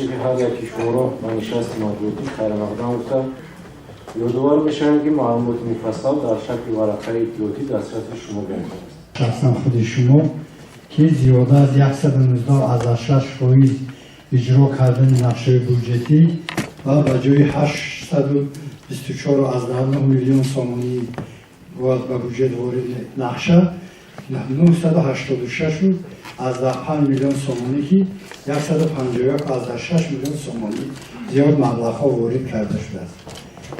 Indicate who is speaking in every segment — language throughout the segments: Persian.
Speaker 1: تشریف هر یکی شما را به نشست مطبوعاتی خیر مقدم گفتم. یادآور بشویم که معلومات مفصل در شکل ورقه اطلاعاتی دسترس شما گرفته است.
Speaker 2: شخصا خود شما که زیاده از 119.6% اجرا کردن نقشه بودجتی و به جای 824.9 میلیون سومانی باید به بودجت وارد نقشه 986 از 5 میلیون سومانی که 151.6 میلیون سومانی زیاد مبلغ ها وارد کرده شده است.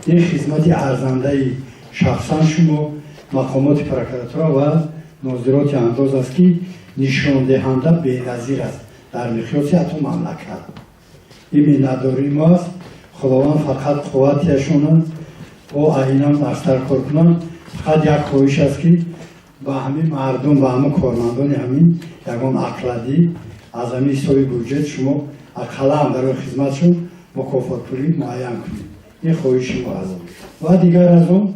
Speaker 2: این خدمت ارزنده شخصا شما مقامات پرکراتورا و ناظرات انداز است که نشان دهنده بی‌نظیر است در مقیاس حتی مملکت. این مینداری ما است. خداوند فقط قوتیشون و عیناً بستر کار کنند. فقط یک خواهش است که به همین مردم و همه کارمندان همین یگان اقلادی از همین حساب بودجت شما اقلا برای خدمتشون مکافات پولی معین کنید. این خواهش ما است. و دیگر از اون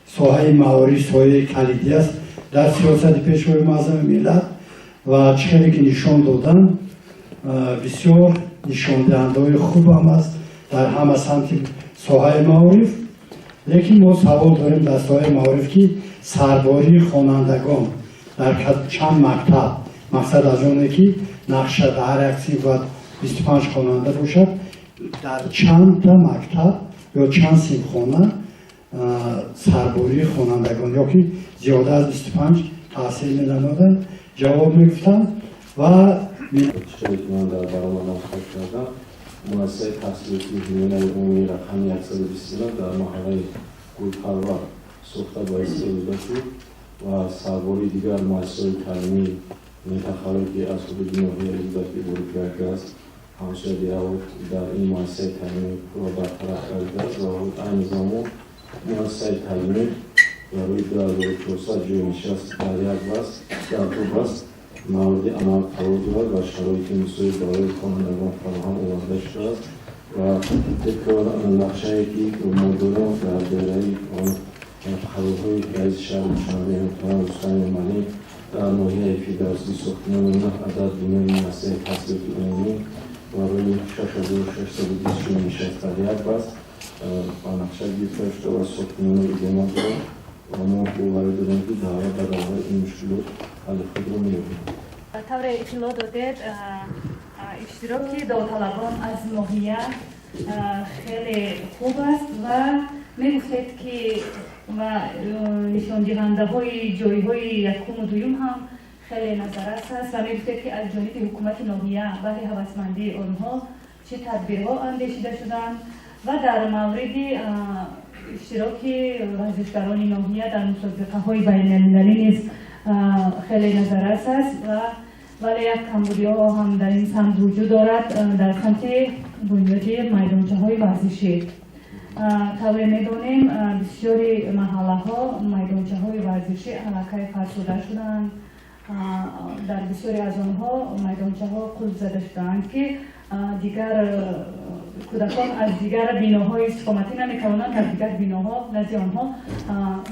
Speaker 2: ساحه موارد ساحه کلیدی است در سیاست پیشروی معظم ملت و چیزی که نشان دادن بسیار نشان دهنده خوب هم است در همه سمت ساحه معارف. لیکن ما سوال داریم در ساحه معارف که سرباری خوانندگان در چند مکتب مقصد از اونه که نقشه در هر یک سیب و 25 خواننده باشد در چند تا مکتب یا چند سیمخانه سرباری خوانندگان یا که زیاده از 25 تحصیل می‌نمودند جواب می‌گفتند و
Speaker 1: شریکمان در برآمدن خود کردن مؤسسه تحصیلاتی میانه عمومی رقم 129 در محله گلپرور ساخته باعث رویداد شد و سرباری دیگر مؤسسه‌های تعلیمی منطقه‌ای که از حدود ناحیه ایزدکی ورود کرده است همچنین در این مؤسسه تعلیمی را برطرف کرده است و این زمان مؤسسه تعلیمی و روی 2400 جای نشست در یک بس در دو بس مورد عمل قرار دارد و شرایط مساعد برای خوانندگان فراهم آورده شده است و طبق نقشه‌ای که ما داریم در دایره قرارهای رئیس شهر دوشنبه امتحان روستای امانی در ناحیه فدراسی ساختمان 9 عدد بینای مؤسسه تحصیلاتی عمومی و روی 6620 جای نشست در یک بس با نقشه گرفته شده و ساختمان ادامه دارد و ما باور داریم که در راه این مشکلات حل خود را می‌یابیم.
Speaker 3: طور اطلاع دادید اشتراک داوطلبان از ناحیه خیلی خوب است و میگفتید که نشان دهنده های جای های یکم و دویم هم خیلی نظرست است و میگفتید که از جانب حکومت ناحیه برای هوسمندی آنها چه تدبیرها اندیشیده شدند و در مورد اشتراک ورزشکاران ناحیه در مسابقه‌های بین‌المللی نیز خیلی نظرست است ولی یک کمبودی‌ها هم در این سمت وجود دارد در سمت بنیادی میدانچه‌های ورزشی. طور می‌دانیم بسیاری محله‌ها میدانچه‌های ورزشی علاقه فرسوده شدند. در بسیاری از آنها میدانچه‌ها قلب زده شدند که دیگر کودکان از دیگر بیناهای استقامتی نمی‌توانند در دیگر بیناها نزد آنها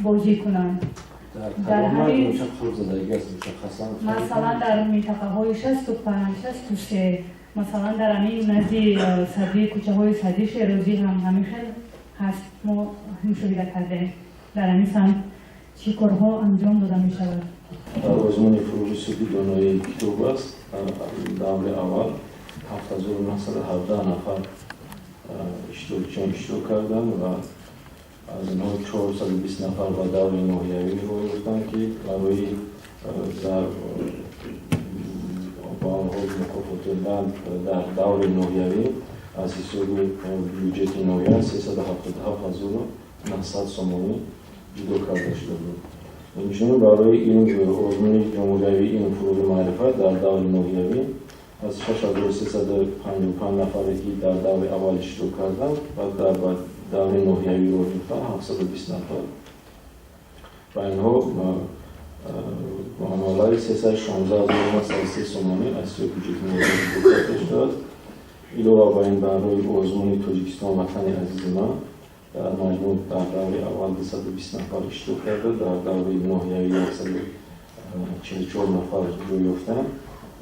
Speaker 3: بازی کنند. در همین مثلا در منطقه‌های 65 63 مثلا در همین نزد صدی کوچه‌های صدی شیرازی هم همین خیلی هست ما مشاهده کردیم در همین سمت چه کارها انجام داده می‌شود.
Speaker 1: در آزمون فروغ سودی دانایی کتاب است دور اول 7917 نفر اشتراک کردند و از اینها 420 نفر به دور ناحیوی می‌گفتند که برای در با آنها مکافات دادن در دور ناحیوی از حساب بودجت ناحیه 377,900 سومانی جدا کرده شده بود. همچنین برای این آزمون جمهوری این فروغ معرفت در دور ناحیوی از 6355 نفری که در دور اول اشتراک کردند و در دور ناحیوی رو گرفتن 720 نفر و اینها معامله 316,903 سومانی از سوی بودجت ناحیوی گرفته شد. علاوه بر این برای آزمون تاجیکستان وطن عزیز من در مجموع در دور اول 220 نفر اشتراک کرده در دور ناحیوی 144 نفر جای یافتند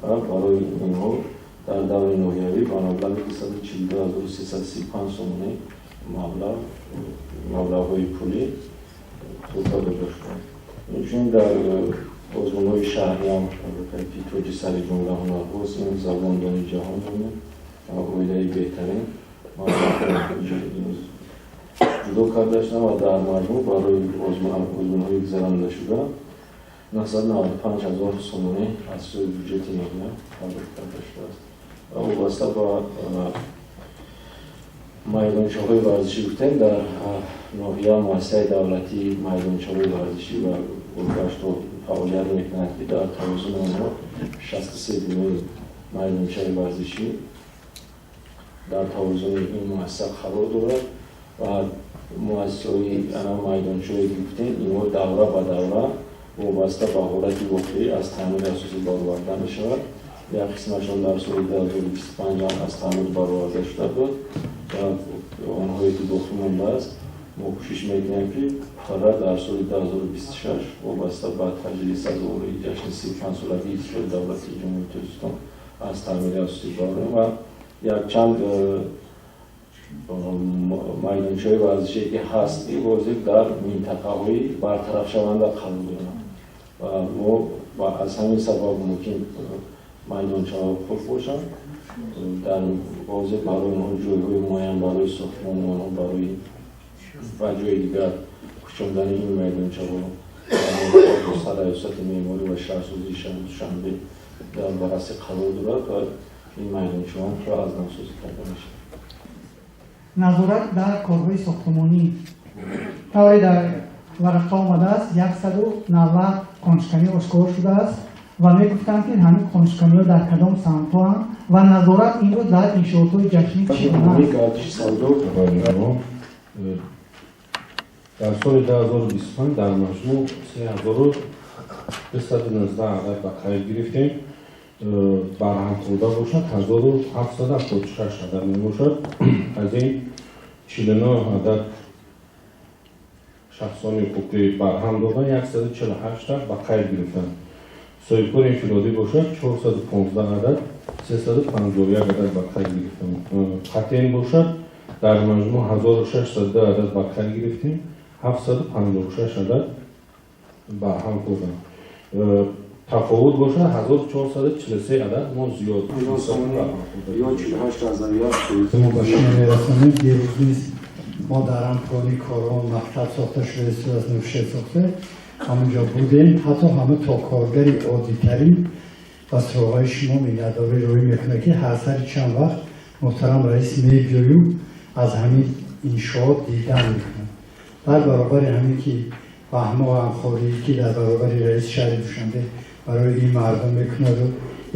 Speaker 1: و برای اینها در دور نویوی با مبلغ 242,335 سومونی مبلغ‌های پولی توسعه داشته. چون در آزمون‌های شهری هم توجه سر جمله هنر هست این زباندانی جهان همه اویدهی بهترین جدا کرده شدن و در مجموع برای آزمون‌های گذرانده شده 995,000 سومونی از سوی بودجت نویه پرداخت کرده شده است. و وابسته با میدانچه‌های ورزشی گفتیم در ناحیه مؤسسه دولتی میدانچه‌های ورزشی و گذشت و فعالیت می‌کند که در توازن آنها 63 گونه میدانچه ورزشی در توازن این مؤسسه قرار دارد و مؤسسه‌های میدانچه‌های گفتیم اینها دوره به دوره وابسته به حالت واقعی از تعمیر اساسی برآورده می‌شود. یک قسمشان در سال 2025 از تعمیر برآورده شده بود و آنهایی که باقی مانده است ما کوشش می‌کنیم که فقط در سال 2026 وابسته به تجلیس از دوره جشن 35 سالگی ایستگاه دولتی جمهوری ترکستان از تعمیر اساسی برآورده و یک چند میدانچه‌های ورزشی که هست این واضح در منطقه‌های برطرف شونده قرار دارند و ما از همین سبب ممکن میدانچه‌ها خوب باشند در واضح برای اونها جای‌های معین برای ساختمان اونها برای و جای دیگر کشاندن این میدانچه‌ها در ریاست معماری و شهرسازی شنبه در بررسی قرار دارد و این میدانچه‌ها را از نوسازی کرده میشه.
Speaker 4: نظارت در کارهای ساختمانی طوری در ورقه آمده است 190 کنشکنی آشکار شده است و میگفتند که همین کنشکنی‌ها در کدام سمت‌ها و نظارت این رو در انشاءات‌های جشنی چگونه
Speaker 5: در سال 2025 در مجموع 3,219 عدد به خرید گرفتیم. برهم خورده باشد 1,776 عدد می باشد. از این 49 عدد شخصانی حقوقی برهم دادن 148 عدد به خرید گرفتند. صاحبکار انفرادی باشد 415 عدد 351 عدد به خرید گرفتند. خطین باشد در مجموع 1,610 عدد به خرید گرفتیم. 756 عدد برهم خوردند. تفاوت باشه 1443 عدد ما زیاد
Speaker 1: یا 48,000
Speaker 2: ما با شما میرسانیم دیروز نیست ما در همکاری کاران مکتب ساخته شده صورت نوشه ساخته همونجا بودیم حتی همه تا کارگری عادیتری و سراغای شما مینداری روی میکنه که هر سری چند وقت محترم رئیس میبیایو از همین انشاءات دیدن میکنن در برابر همین که فهم و همخواری که در برابر رئیس شهر دوشنبه برای این مردم میکند و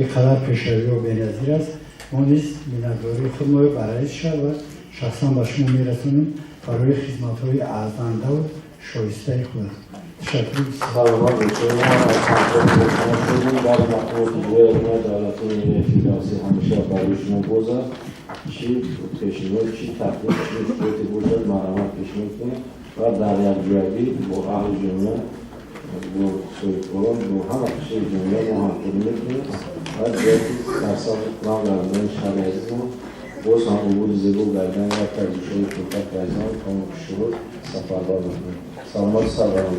Speaker 2: یک قدر پیشروی و بینظیر است ما نیست مینداری خود ما برای رئیس شهر و شخصا با شما میرسونیم برای خدمت‌های ارزنده و شایسته خود تشکر
Speaker 1: سلامت باشید ما از همکاری شما شدیم در مقام دیگه دولتی فدراسی همیشه برای شما باز است چی پیشنهاد چی تقدیم چی شروطی باشد مرامت پیش میکنیم و در یکجایی با اهل جمعه با صاحبکاران با همه کشور جمعه ما همکاری میکنیم و جایی در سال اقلام در زمان شهر عزیز ما باز هم عبور زیبا گردن و ترجیح‌های کوتاه رایزان کامل شروط سفربار میکنیم. سلامت و سلام.